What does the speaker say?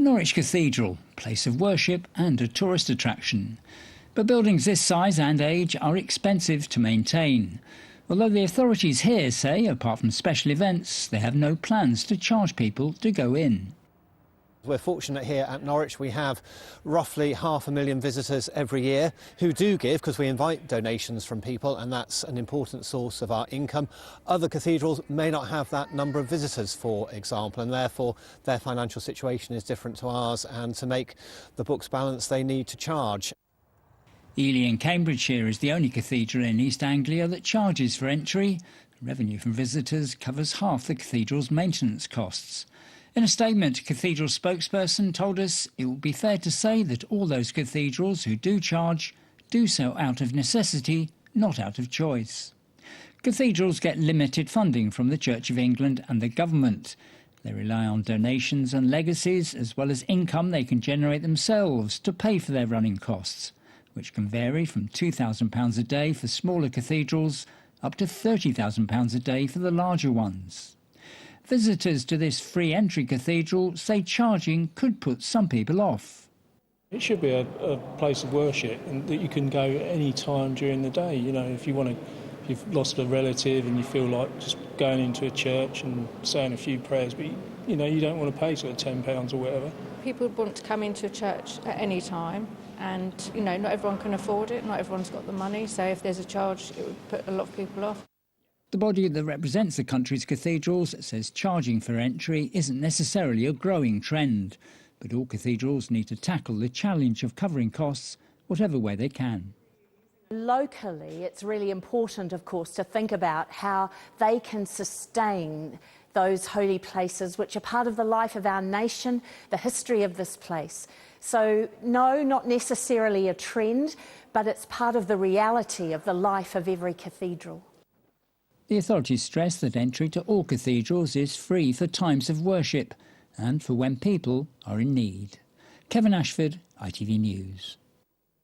Norwich Cathedral, place of worship and a tourist attraction. But buildings this size and age are expensive to maintain. Although the authorities here say, apart from special events, they have no plans to charge people to go in. We're fortunate here at Norwich. We have roughly 500,000 visitors every year who do give, because we invite donations from people, and that's an important source of our income. Other cathedrals may not have that number of visitors, for example, and therefore their financial situation is different to ours, and to make the books balance they need to charge. Ely in Cambridgeshire is the only cathedral in East Anglia that charges for entry. Revenue from visitors covers half the cathedral's maintenance costs. In a statement, a cathedral spokesperson told us it would be fair to say that all those cathedrals who do charge do so out of necessity, not out of choice. Cathedrals get limited funding from the Church of England and the government. They rely on donations and legacies, as well as income they can generate themselves to pay for their running costs, which can vary from £2,000 a day for smaller cathedrals up to £30,000 a day for the larger ones. Visitors to this free entry cathedral say charging could put some people off. It should be a place of worship, and that you can go any time during the day. You know, if you've lost a relative and you feel like just going into a church and saying a few prayers, but you don't want to pay sort of £10 or whatever. People want to come into a church at any time, and not everyone can afford it. Not everyone's got the money, so if there's a charge, it would put a lot of people off. The body that represents the country's cathedrals says charging for entry isn't necessarily a growing trend, but all cathedrals need to tackle the challenge of covering costs whatever way they can. Locally, it's really important, of course, to think about how they can sustain those holy places which are part of the life of our nation, the history of this place. So, no, not necessarily a trend, but it's part of the reality of the life of every cathedral. The authorities stress that entry to all cathedrals is free for times of worship and for when people are in need. Kevin Ashford, ITV News.